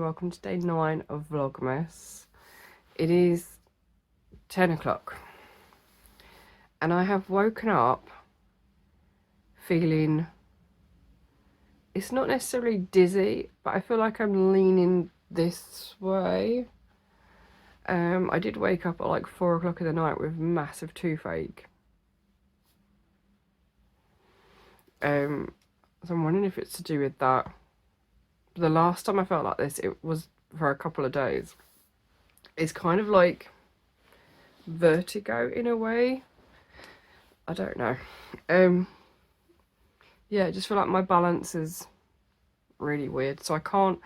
welcome to day 9 of Vlogmas. It is 10 o'clock and I have woken up feeling, it's not necessarily dizzy, but I feel like I'm leaning this way. I did wake up at like 4 o'clock in the night with massive toothache. So I'm wondering if it's to do with that. The last time I felt like this, it was for a couple of days. It's kind of like vertigo in a way. I don't know. Yeah, I just feel like my balance is really weird. So I can't.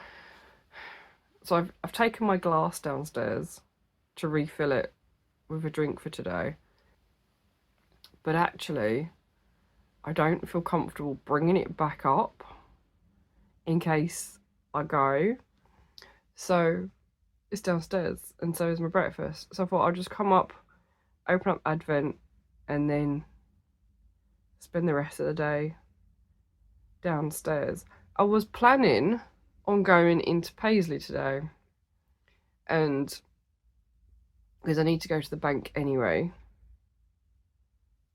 So I've taken my glass downstairs to refill it with a drink for today. But actually, I don't feel comfortable bringing it back up in case I go. So it's downstairs and so is my breakfast. So I thought I'll just come up, open up Advent, and then spend the rest of the day downstairs. I was planning on going into Paisley today, and because I need to go to the bank anyway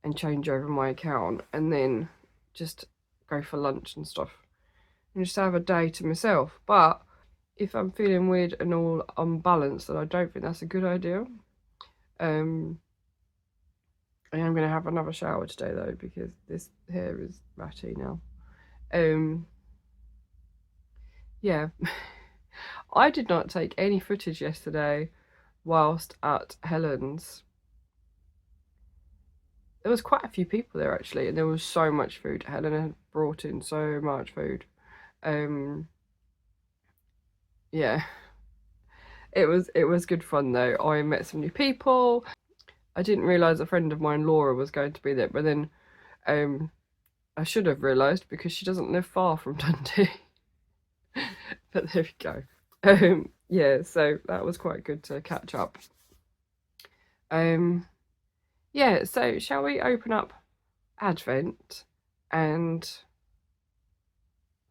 and change over my account and then just go for lunch and stuff and just have a day to myself. But if I'm feeling weird and all unbalanced, then I don't think that's a good idea. I am going to have another shower today though, because this hair is ratty now. Yeah. I did not take any footage yesterday whilst at Helen's. There was quite a few people there actually, and there was so much food. Helen had brought in so much food. Yeah, it was good fun though. I met some new people. I didn't realise a friend of mine, Laura, was going to be there, but then I should have realised because she doesn't live far from Dundee. But there we go. Yeah, so that was quite good to catch up. Yeah, so shall we open up Advent and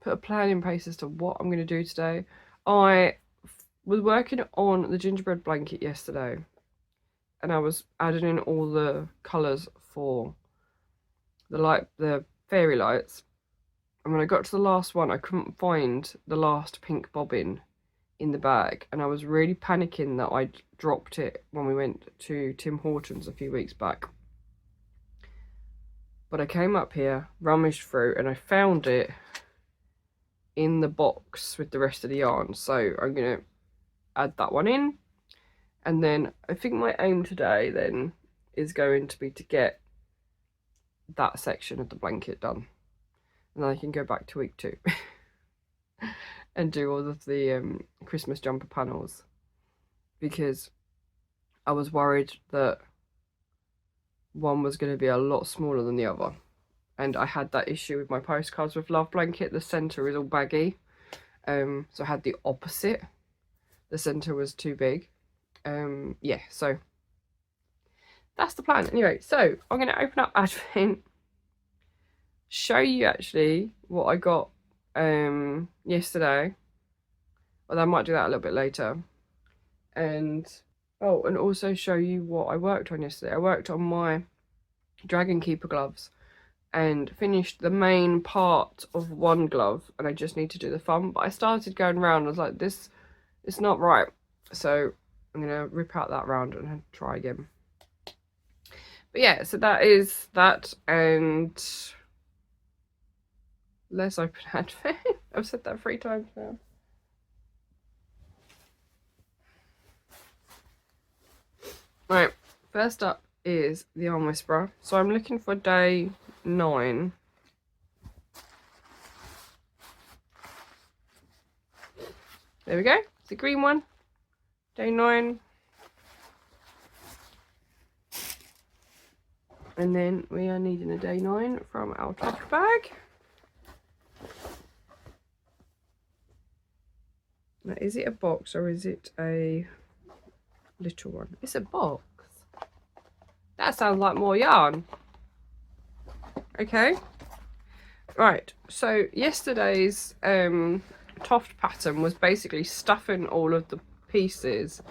put a plan in place as to what I'm going to do today? I was working on the gingerbread blanket yesterday, and I was adding in all the colours for the fairy lights. And when I got to the last one, I couldn't find the last pink bobbin in the bag, and I was really panicking that I'd dropped it when we went to Tim Hortons a few weeks back. But I came up here, rummaged through, and I found it in the box with the rest of the yarn. So I'm going to add that one in, and then I think my aim today then is going to be to get that section of the blanket done, and then I can go back to week 2 and do all of the Christmas jumper panels, because I was worried that one was going to be a lot smaller than the other. And I had that issue with my postcards with Love Blanket. The centre is all baggy. So I had the opposite. The centre was too big. Yeah, so that's the plan. Anyway, so I'm going to open up Advent, show you actually what I got yesterday. Although I might do that a little bit later. And also show you what I worked on yesterday. I worked on my Dragon Keeper gloves and finished the main part of one glove, and I just need to do the thumb. But I started going round, I was like, this is not right. So I'm gonna rip out that round and try again. But yeah, so that is that, and let's open Advent. I've said that 3 times now. Right, first up is the Arm Whisperer. So I'm looking for day 9. There we go, the green one, day 9. And then we are needing a day 9 from our TOFT bag. Now, is it a box or is it a little one? It's a box. That sounds like more yarn. Okay, right, so yesterday's TOFT pattern was basically stuffing all of the pieces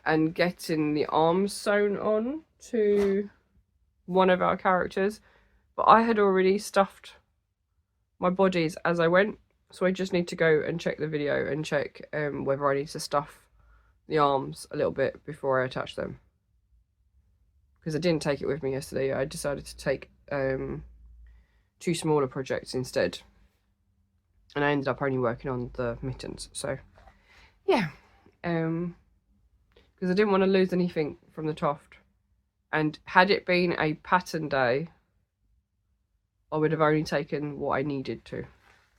and getting the arms sewn on to one of our characters, but I had already stuffed my bodies as I went, so I just need to go and check the video and check whether I need to stuff the arms a little bit before I attach them, because I didn't take it with me yesterday. I decided to take 2 smaller projects instead, and I ended up only working on the mittens. So yeah, because I didn't want to lose anything from the TOFT, and had it been a pattern day, I would have only taken what I needed to,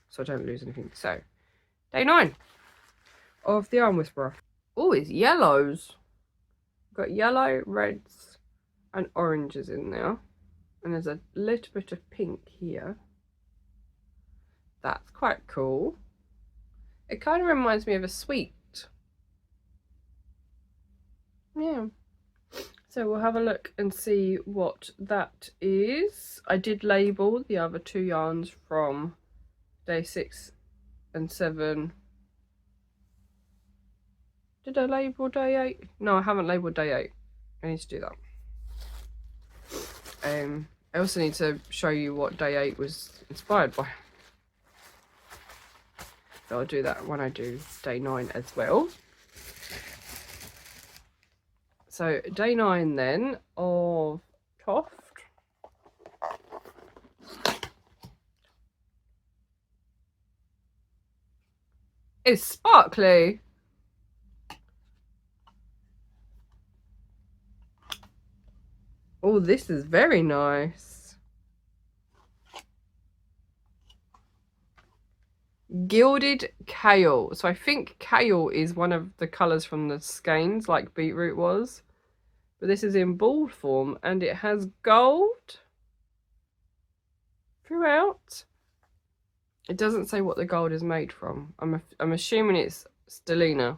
so I don't lose anything. So day 9 of the Arm Whisperer. Oh, it's yellows. Got yellow, reds and oranges in there, and there's a little bit of pink here. That's quite cool. It kind of reminds me of a sweet. Yeah. So we'll have a look and see what that is. I did label the other 2 yarns from day 6 and 7. Did I label day 8? No, I haven't labelled day 8. I need to do that. I also need to show you what day 8 was inspired by. So I'll do that when I do day 9 as well. So day 9 then of TOFT. Is sparkly. Oh, this is very nice. Gilded kale. So I think kale is one of the colours from the skeins, like beetroot was. But this is in ball form, and it has gold throughout. It doesn't say what the gold is made from. I'm assuming it's stellina.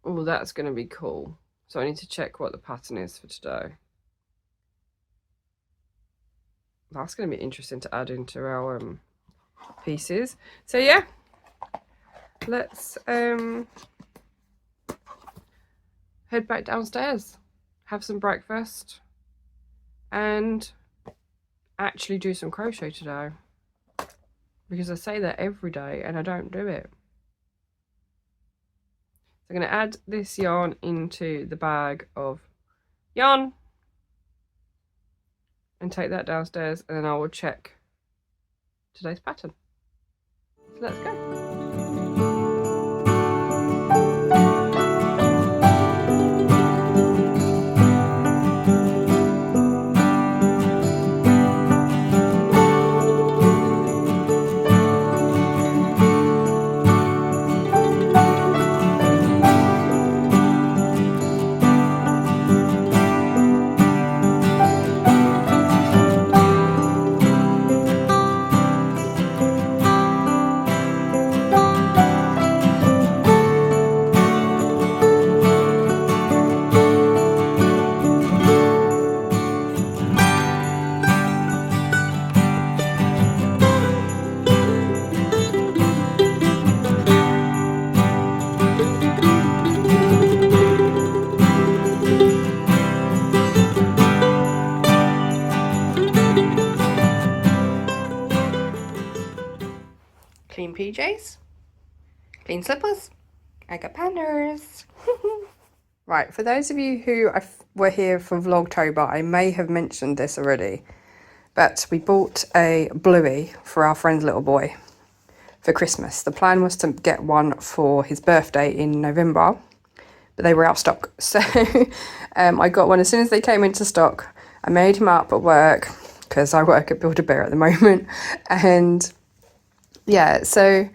Oh, that's going to be cool. So I need to check what the pattern is for today. That's going to be interesting to add into our pieces. So yeah, let's head back downstairs, have some breakfast, and actually do some crochet today, because I say that every day and I don't do it. So I'm going to add this yarn into the bag of yarn and take that downstairs, and then I will check today's pattern. So let's go. Clean PJs, clean slippers, I got panders. Right, for those of you who were here for Vlogtober, I may have mentioned this already, but we bought a bluey for our friend's little boy for Christmas. The plan was to get one for his birthday in November, but they were out of stock. So I got one as soon as they came into stock. I made him up at work, because I work at Build-A-Bear at the moment, and yeah, so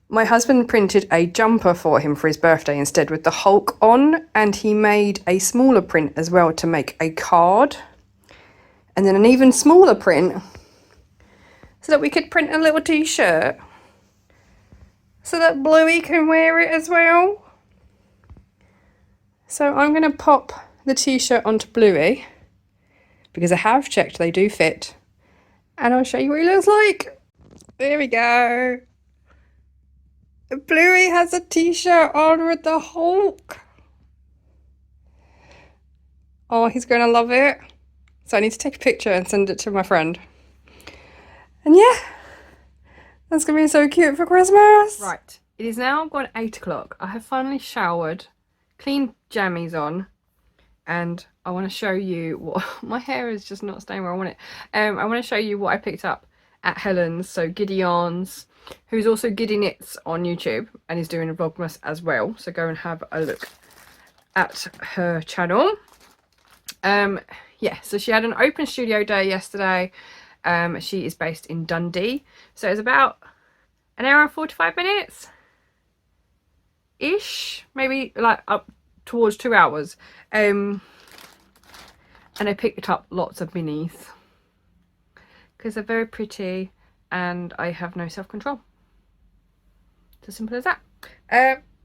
my husband printed a jumper for him for his birthday instead with the Hulk on, and he made a smaller print as well to make a card, and then an even smaller print so that we could print a little t-shirt so that Bluey can wear it as well. So I'm going to pop the t-shirt onto Bluey, because I have checked they do fit, and I'll show you what he looks like. There we go. Bluey has a t-shirt on with the Hulk. Oh, he's going to love it. So I need to take a picture and send it to my friend. And yeah, that's going to be so cute for Christmas. Right, it is now gone 8 o'clock. I have finally showered, clean jammies on, and I want to show you what... My hair is just not staying where I want it. I want to show you what I picked up at Helen's, so Giddy Yarns, who's also Giddy Knits on YouTube and is doing a Vlogmas as well, so go and have a look at her channel. Yeah, so she had an open studio day yesterday. She is based in Dundee, so it's about an hour and 45 minutes ish, maybe like up towards 2 hours. And I picked up lots of minis because they're very pretty and I have no self-control. It's as simple as that.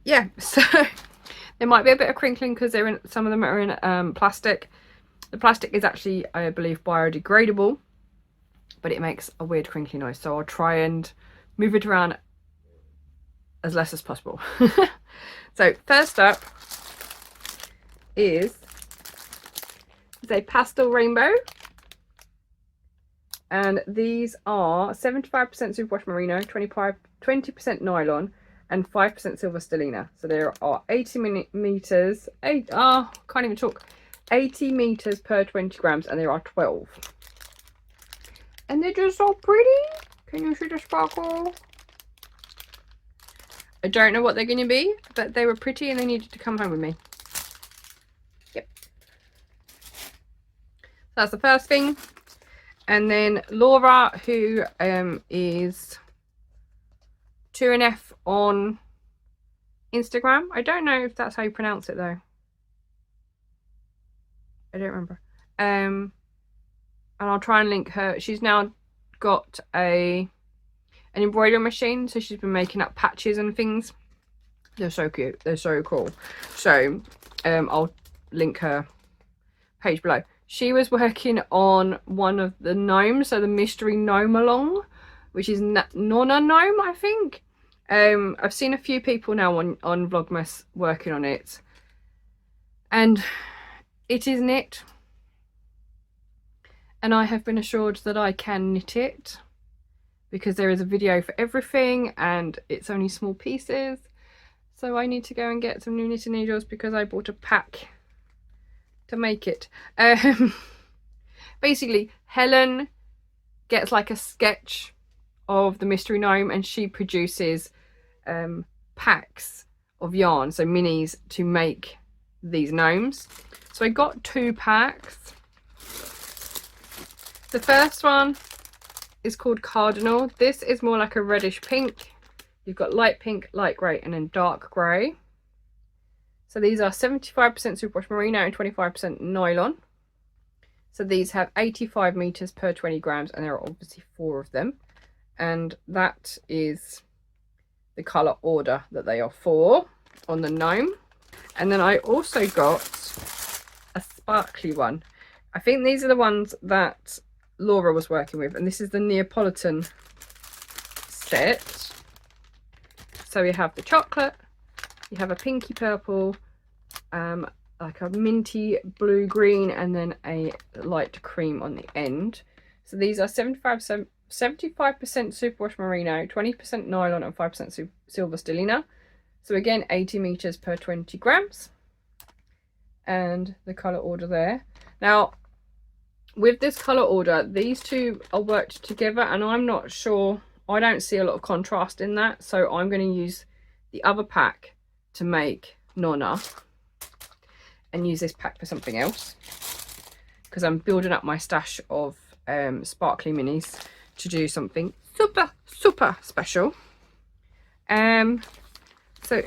Yeah, so there might be a bit of crinkling because they're in, some of them are in plastic. The plastic is actually, I believe, biodegradable, but it makes a weird crinkly noise, so I'll try and move it around as less as possible. So first up is a pastel rainbow, and these are 75% superwash merino, 20% nylon and 5% silver stellina. So there are 80 meters, can't even talk, 80 meters per 20 grams, and there are 12. And they're just so pretty. Can you see the sparkle? I don't know what they're going to be, but they were pretty and they needed to come home with me. Yep. That's the first thing. And then Laura, who is 2NF on Instagram. I don't know if that's how you pronounce it though. I don't remember. And I'll try and link her. She's now got an embroidery machine, so she's been making up patches and things. They're so cute. They're so cool. So I'll link her page below. She was working on one of the gnomes, so the mystery gnome along, which is Nonna gnome, I think. I've seen a few people now on Vlogmas working on it, and it is knit, and I have been assured that I can knit it because there is a video for everything and it's only small pieces. So I need to go and get some new knitting needles because I bought a pack to make it. Basically, Helen gets like a sketch of the mystery gnome and she produces packs of yarn, so minis, to make these gnomes. So I got 2 packs. The first one is called Cardinal. This is more like a reddish pink. You've got light pink, light grey, and then dark grey. So these are 75% superwash merino and 25% nylon. So these have 85 meters per 20 grams, and there are obviously 4 of them. And that is the colour order that they are for on the gnome. And then I also got a sparkly one. I think these are the ones that Laura was working with, and this is the Neapolitan set. So you have the chocolate, you have a pinky purple, like a minty blue green, and then a light cream on the end. So these are 75% superwash merino, 20% nylon and 5% silver stellina. So again, 80 meters per 20 grams. And the colour order there. Now, with this colour order, these two are worked together, and I'm not sure, I don't see a lot of contrast in that, so I'm going to use the other pack to make Nonna and use this pack for something else, because I'm building up my stash of sparkly minis to do something super special. So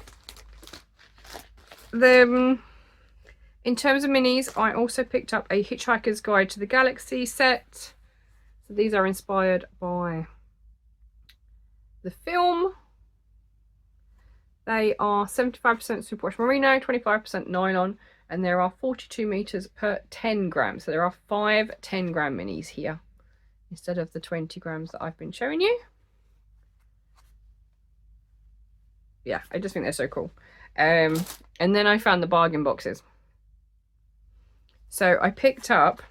in terms of minis, I also picked up a Hitchhiker's Guide to the Galaxy set. So these are inspired by the film. They are 75% superwash merino, 25% nylon, and there are 42 meters per 10 grams. So there are 5 10-gram minis here instead of the 20 grams that I've been showing you. yeah, I just think they're so cool. And then I found the bargain boxes. So I picked up,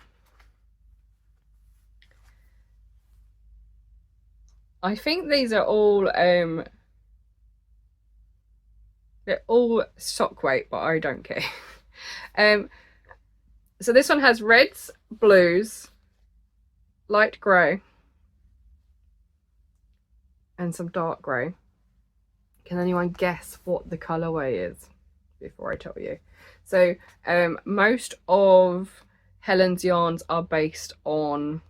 I think these are all they're all sock weight, but I don't care. So this one has reds, blues, light grey, and some dark grey. Can anyone guess what the colourway is before I tell you? So most of Helen's yarns are based on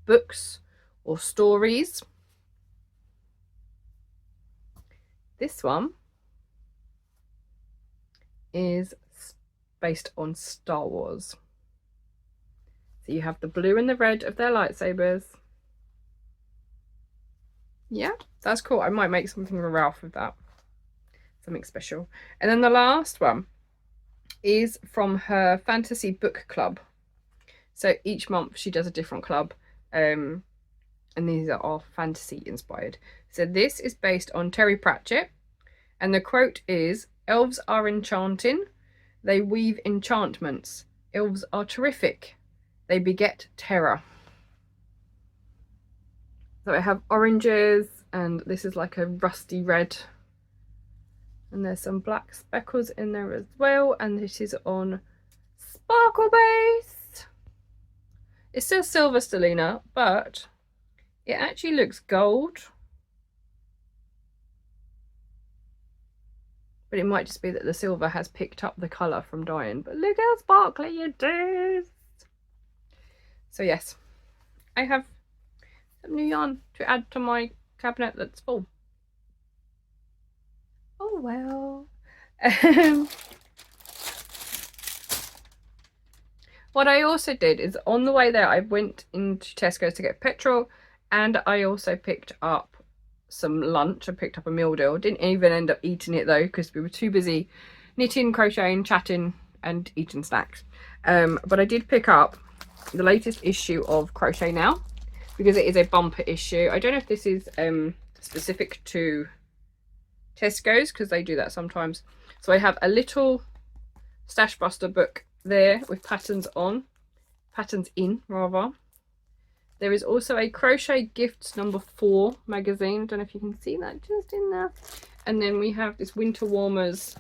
books or stories. This one is based on Star Wars. So you have the blue and the red of their lightsabers. Yeah, that's cool. I might make something of a Ralph with that. Something special. And then the last one is from her fantasy book club. So each month she does a different club. And these are all fantasy inspired. So this is based on Terry Pratchett. And the quote is, "Elves are enchanting. They weave enchantments. Elves are terrific. They beget terror." So I have oranges, and this is like a rusty red. And there's some black speckles in there as well. And this is on sparkle base. It's still silver, Stellina, but it actually looks gold. But it might just be that the silver has picked up the colour from dyeing. But look how sparkly it is. So yes, I have some new yarn to add to my cabinet that's full. Oh well. What I also did is on the way there I went into Tesco's to get petrol, and I also picked up some lunch. I picked up a meal deal. Didn't even end up eating it though because we were too busy knitting, crocheting, chatting and eating snacks. But I did pick up the latest issue of Crochet Now because it is a bumper issue. I don't know if this is specific to Tesco's because they do that sometimes. So I have a little Stash Buster book there with patterns in rather. There is also a Crochet Gifts #4 magazine. Don't know if you can see that just in there. And then we have this Winter Warmers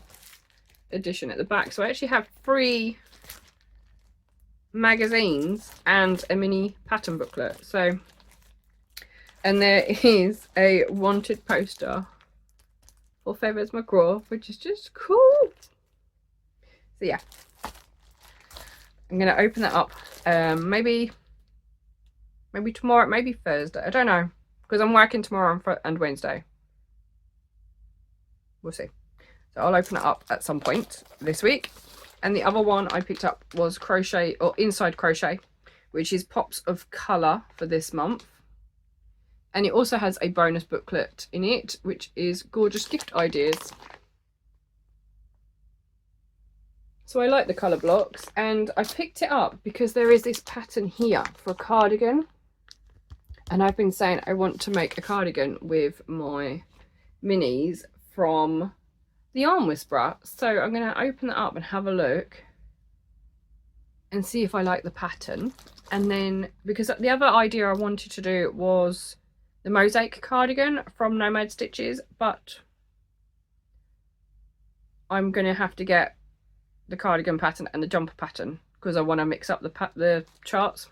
edition at the back. So I actually have 3 magazines and a mini pattern booklet. So, and there is a wanted poster for Feathers McGraw, which is just cool. So yeah, I'm going to open that up maybe tomorrow, maybe Thursday. I don't know, because I'm working tomorrow and Wednesday. We'll see. So I'll open it up at some point this week. And the other one I picked up was Crochet, or Inside Crochet, which is Pops of Colour for this month. And it also has a bonus booklet in it, which is gorgeous gift ideas. So I like the colour blocks, and I picked it up because there is this pattern here for a cardigan. And I've been saying I want to make a cardigan with my minis from the Yarn Whisperer. So I'm going to open it up and have a look and see if I like the pattern. And then, because the other idea I wanted to do was the mosaic cardigan from Nomad Stitches, but I'm going to have to get the cardigan pattern and the jumper pattern because I want to mix up the charts.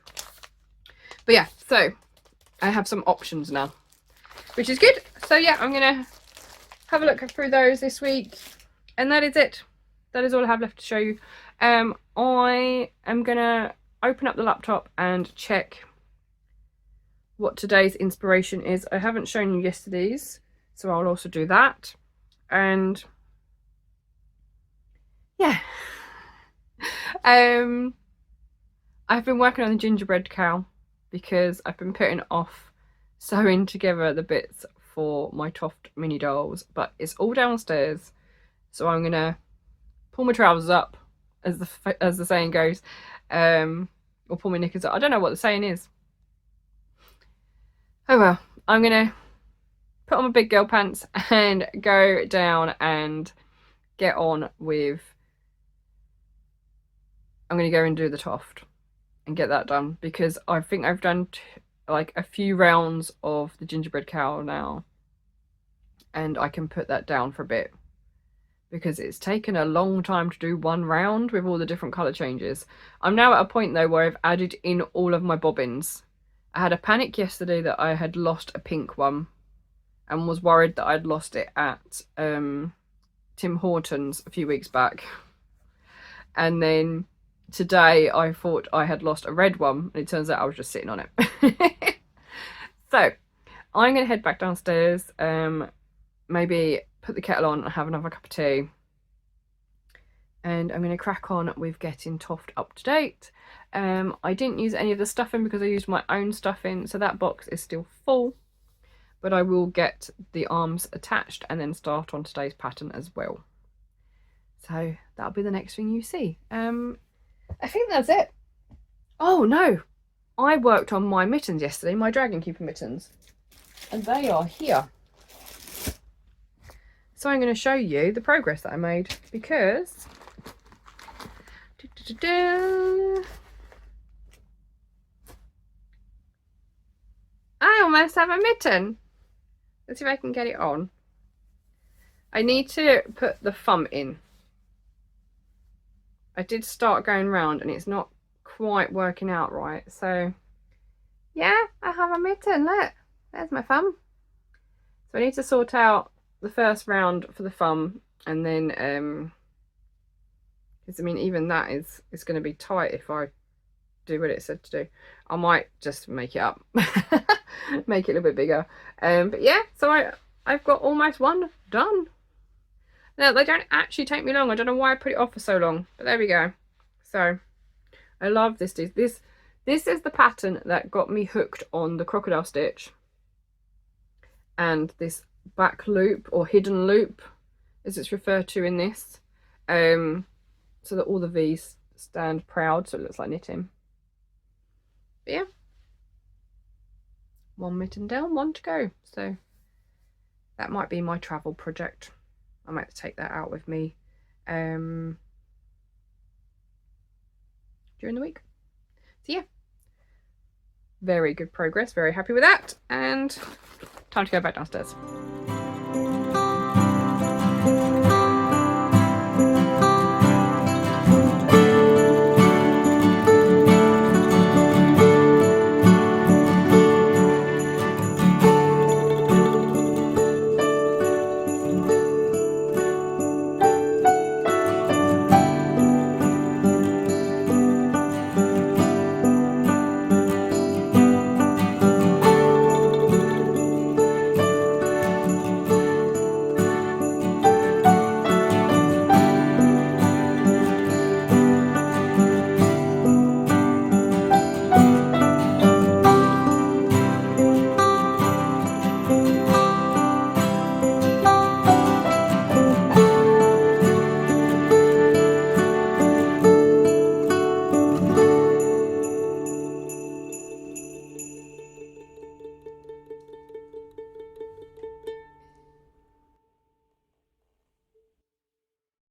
But yeah, so I have some options now, which is good. So yeah, I'm going to have a look through those this week, and that is it. That is all I have left to show you. I am going to open up the laptop and check what today's inspiration is. I haven't shown you yesterday's, so I'll also do that. And yeah, I've been working on the gingerbread cow because I've been putting off sewing together the bits for my TOFT mini dolls, but it's all downstairs, so I'm gonna pull my trousers up, as the saying goes, or pull my knickers up. I don't know what the saying is. Oh well, I'm gonna put on my big girl pants and go down and get on with, I'm going to go and do the TOFT and get that done, because I think I've done like a few rounds of the gingerbread kale now, and I can put that down for a bit, because it's taken a long time to do one round with all the different colour changes. I'm now at a point though where I've added in all of my bobbins. I had a panic yesterday that I had lost a pink one and was worried that I'd lost it at Tim Hortons a few weeks back. And then today I thought I had lost a red one, and it turns out I was just sitting on it. So I'm going to head back downstairs, maybe put the kettle on and have another cup of tea. And I'm going to crack on with getting TOFT up to date. I didn't use any of the stuffing because I used my own stuffing, so that box is still full. But I will get the arms attached and then start on today's pattern as well. So that'll be the next thing you see. I think that's it. Oh no, I worked on my mittens yesterday, my Dragon Keeper mittens, and they are here. So I'm going to show you the progress that I made, because I almost have a mitten. Let's see if I can get it on. I need to put the thumb in. I did start going round and it's not quite working out right. So yeah, I have a mitten. Look, there's my thumb. So I need to sort out the first round for the thumb, and then because I mean even that is going to be tight if I do what it said to do. I might just make it up, make it a little bit bigger. But yeah, so I've got almost one done. Now they don't actually take me long. I don't know why I put it off for so long, but there we go. So I love this. This is the pattern that got me hooked on the crocodile stitch, and this back loop, or hidden loop as it's referred to in this, so that all the V's stand proud, so it looks like knitting. But yeah, one mitten down, one to go. So that might be my travel project. I might take that out with me during the week. So yeah, very good progress, very happy with that, and time to go back downstairs.